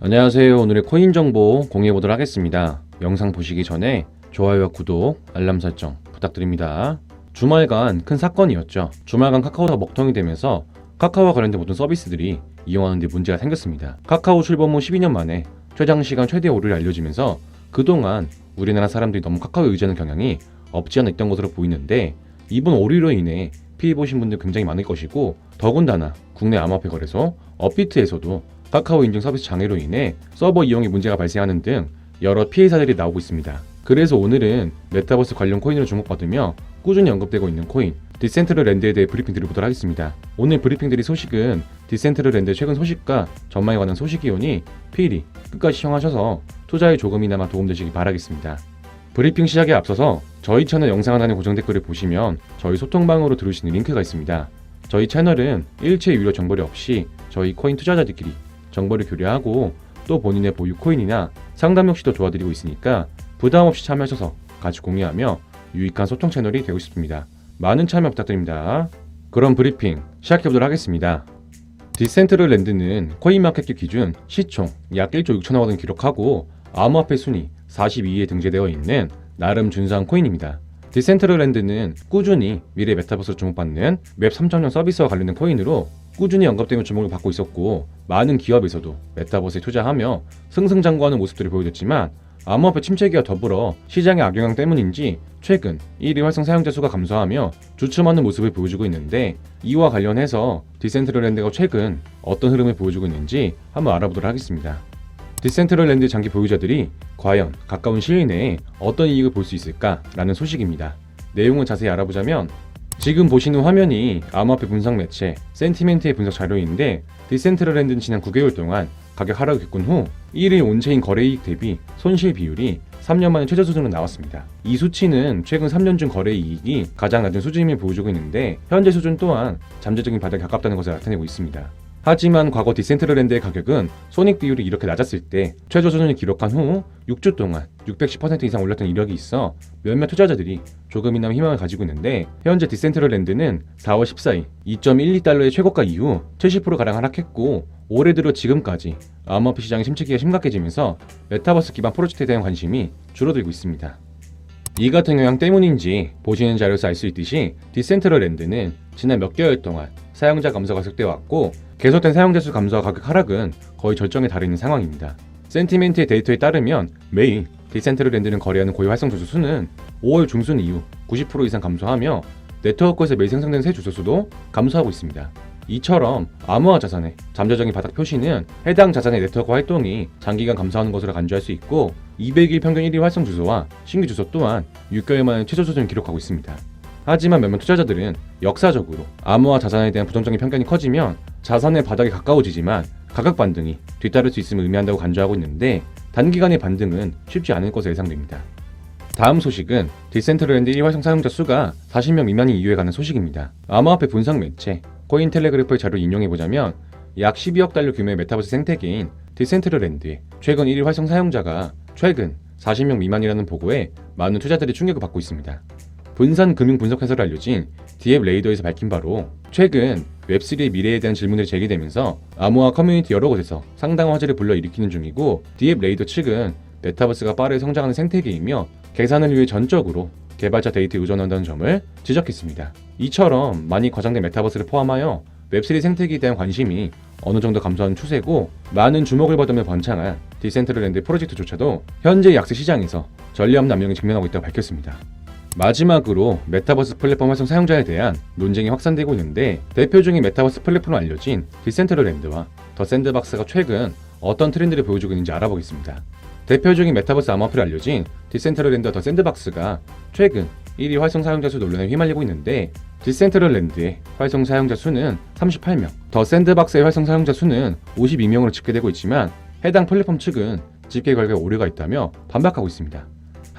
안녕하세요. 오늘의 코인 정보 공유해 보도록 하겠습니다. 영상 보시기 전에 좋아요와 구독, 알람 설정 부탁드립니다. 주말간 큰 사건이었죠. 주말간 카카오가 먹통이 되면서 카카오와 관련된 모든 서비스들이 이용하는 데 문제가 생겼습니다. 카카오 출범 후 12년 만에 최장시간 최대 오류를 알려지면서 그동안 우리나라 사람들이 너무 카카오에 의지하는 경향이 없지 않아 있던 것으로 보이는데, 이번 오류로 인해 피해 보신 분들 굉장히 많을 것이고, 더군다나 국내 암호화폐 거래소 업비트에서도 카카오 인증 서비스 장애로 인해 서버 이용에 문제가 발생하는 등 여러 피해 사들이 나오고 있습니다. 그래서 오늘은 메타버스 관련 코인으로 주목받으며 꾸준히 언급되고 있는 코인 디센트럴랜드에 대해 브리핑 드려보도록 하겠습니다. 오늘 브리핑 드릴 소식은 디센트럴랜드의 최근 소식과 전망에 관한 소식이오니 필히 끝까지 시청하셔서 투자에 조금이나마 도움되시기 바라겠습니다. 브리핑 시작에 앞서서 저희 채널 영상 하나의 고정 댓글을 보시면 저희 소통방으로 들어올 수 있는 링크가 있습니다. 저희 채널은 일체 유료 정보료 없이 저희 코인 투자자들끼리 정보를 교류하고 또 본인의 보유 코인이나 상담 역시도 도와드리고 있으니까 부담 없이 참여하셔서 같이 공유하며 유익한 소통 채널이 되고 싶습니다. 많은 참여 부탁드립니다. 그럼 브리핑 시작해보도록 하겠습니다. 디센트럴랜드는 코인마켓캡 기준 시총 약 1조 6천억 원을 기록하고 암호화폐 순위 42위에 등재되어 있는 나름 준수한 코인입니다. 디센트럴랜드는 꾸준히 미래 메타버스로 주목받는 웹 3.0 서비스와 관련된 코인으로 꾸준히 언급되며 주목을 받고 있었고, 많은 기업에서도 메타버스에 투자하며 승승장구하는 모습들을 보여줬지만 암호화폐 침체기와 더불어 시장의 악영향 때문인지 최근 1위 활성 사용자 수가 감소하며 주춤하는 모습을 보여주고 있는데, 이와 관련해서 디센트럴랜드가 최근 어떤 흐름을 보여주고 있는지 한번 알아보도록 하겠습니다. 디센트럴랜드 장기 보유자들이 과연 가까운 시일 내에 어떤 이익을 볼 수 있을까라는 소식입니다. 내용을 자세히 알아보자면, 지금 보시는 화면이 암호화폐 분석 매체 센티멘트의 분석 자료인데, 디센트럴랜드는 지난 9개월 동안 가격 하락을 겪은 후 1일 온체인 거래이익 대비 손실 비율이 3년 만에 최저 수준으로 나왔습니다. 이 수치는 최근 3년 중 거래이익이 가장 낮은 수준임을 보여주고 있는데, 현재 수준 또한 잠재적인 바닥에 가깝다는 것을 나타내고 있습니다. 하지만 과거 디센트럴랜드의 가격은 손익 비율이 이렇게 낮았을 때 최저 수준을 기록한 후 6주 동안 610% 이상 올랐던 이력이 있어 몇몇 투자자들이 조금이나마 희망을 가지고 있는데, 현재 디센트럴랜드는 4월 14일 2.12달러의 최고가 이후 70%가량 하락했고, 올해 들어 지금까지 암호화폐 시장의 침체기가 심각해지면서 메타버스 기반 프로젝트에 대한 관심이 줄어들고 있습니다. 이 같은 영향 때문인지 보시는 자료에서 알 수 있듯이 디센트럴랜드는 지난 몇 개월 동안 사용자 감소가 계속되어 왔고, 계속된 사용자 수 감소와 가격 하락은 거의 절정에 달해 상황입니다. 센티멘트의 데이터에 따르면 매일 디센트럴랜드는 거래하는 고유 활성 주소 수는 5월 중순 이후 90% 이상 감소하며 네트워크에서 매일 생성되는 새 주소 수도 감소하고 있습니다. 이처럼 암호화 자산의 잠재적인 바닥 표시는 해당 자산의 네트워크 활동이 장기간 감소하는 것으로 간주할 수 있고, 200일 평균 1위 활성 주소와 신규 주소 또한 6개월 만에 최저 수준을 기록하고 있습니다. 하지만 몇몇 투자자들은 역사적으로 암호화 자산에 대한 부정적인 편견이 커지면 자산의 바닥에 가까워지지만 가격 반등이 뒤따를 수 있음을 의미한다고 간주하고 있는데, 단기간의 반등은 쉽지 않을 것으로 예상됩니다. 다음 소식은 디센트럴랜드 1위 활성 사용자 수가 40명 미만인 이유에 관한 소식입니다. 암호화폐 분석 매체 코인텔레그래프의 자료를 인용해보자면 약 12억 달러 규모의 메타버스 생태계인 디센트럴랜드의 최근 1위 활성 사용자가 최근 40명 미만이라는 보고에 많은 투자자들이 충격을 받고 있습니다. 분산 금융 분석 회사로 알려진 디앱 레이더에서 밝힌 바로 최근 웹3의 미래에 대한 질문들이 제기되면서 암호화 커뮤니티 여러 곳에서 상당한 화제를 불러일으키는 중이고, 디앱 레이더 측은 메타버스가 빠르게 성장하는 생태계이며 계산을 위해 전적으로 개발자 데이터에 의존한다는 점을 지적했습니다. 이처럼 많이 과장된 메타버스를 포함하여 웹3 생태계에 대한 관심이 어느 정도 감소하는 추세고, 많은 주목을 받으며 번창한 디센트럴랜드 프로젝트조차도 현재 약세 시장에서 전례없는 압력에 직면하고 있다고 밝혔습니다. 마지막으로 메타버스 플랫폼 활성 사용자에 대한 논쟁이 확산되고 있는데, 대표적인 메타버스 플랫폼으로 알려진 디센트럴랜드와 더 샌드박스가 최근 어떤 트렌드를 보여주고 있는지 알아보겠습니다. 대표적인 메타버스 암호화폐로 알려진 디센트럴랜드와 더 샌드박스가 최근 1위 활성 사용자 수 논란에 휘말리고 있는데, 디센트럴랜드의 활성 사용자 수는 38명, 더 샌드박스의 활성 사용자 수는 52명으로 집계되고 있지만 해당 플랫폼 측은 집계 결과에 오류가 있다며 반박하고 있습니다.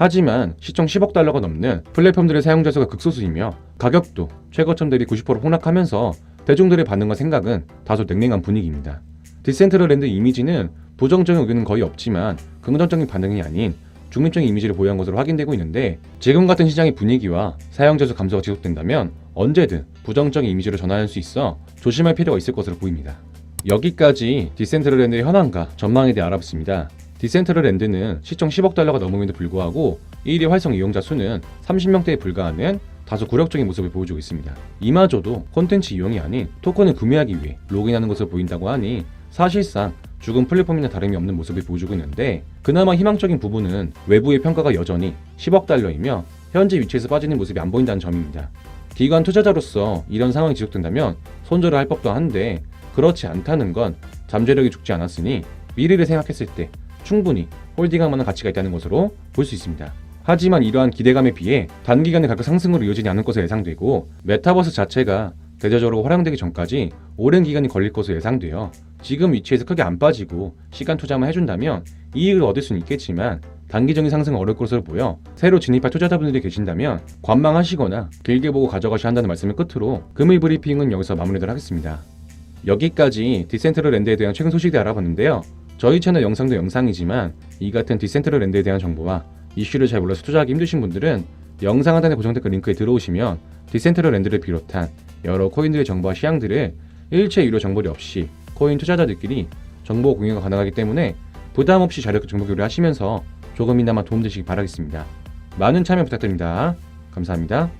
하지만 시총 10억 달러가 넘는 플랫폼들의 사용자 수가 극소수이며 가격도 최고점 대비 90% 폭락하면서 대중들의 반응과 생각은 다소 냉랭한 분위기입니다. 디센트럴랜드 이미지는 부정적인 의견은 거의 없지만 긍정적인 반응이 아닌 중립적인 이미지를 보유한 것으로 확인되고 있는데, 지금 같은 시장의 분위기와 사용자 수 감소가 지속된다면 언제든 부정적인 이미지로 전환할 수 있어 조심할 필요가 있을 것으로 보입니다. 여기까지 디센트럴랜드의 현황과 전망에 대해 알아봤습니다. 디센트럴랜드는 시총 10억 달러가 넘음에도 불구하고 일일 활성 이용자 수는 30명대에 불과하는 다소 굴욕적인 모습을 보여주고 있습니다. 이마저도 콘텐츠 이용이 아닌 토큰을 구매하기 위해 로그인하는 것으로 보인다고 하니 사실상 죽은 플랫폼이나 다름이 없는 모습을 보여주고 있는데, 그나마 희망적인 부분은 외부의 평가가 여전히 10억 달러이며 현재 위치에서 빠지는 모습이 안 보인다는 점입니다. 기관 투자자로서 이런 상황이 지속된다면 손절을 할 법도 한데, 그렇지 않다는 건 잠재력이 죽지 않았으니 미래를 생각했을 때 충분히 홀딩할 만한 가치가 있다는 것으로 볼 수 있습니다. 하지만 이러한 기대감에 비해 단기간에 가격 상승으로 이어지지 않을 것으로 예상되고, 메타버스 자체가 대대적으로 활용되기 전까지 오랜 기간이 걸릴 것으로 예상되어 지금 위치에서 크게 안 빠지고 시간 투자만 해준다면 이익을 얻을 수는 있겠지만 단기적인 상승은 어려울 것으로 보여 새로 진입할 투자자분들이 계신다면 관망하시거나 길게 보고 가져가셔야 한다는 말씀을 끝으로 금일 브리핑은 여기서 마무리하도록 하겠습니다. 여기까지 디센트럴랜드에 대한 최근 소식들 알아봤는데요. 저희 채널 영상도 영상이지만 이 같은 디센트럴랜드에 대한 정보와 이슈를 잘 몰라서 투자하기 힘드신 분들은 영상 하단의 고정 댓글 링크에 들어오시면 디센트럴랜드를 비롯한 여러 코인들의 정보와 시향들을 일체 유료 정보료 없이 코인 투자자들끼리 정보 공유가 가능하기 때문에 부담 없이 자료 정보 교류를 하시면서 조금이나마 도움되시기 바라겠습니다. 많은 참여 부탁드립니다. 감사합니다.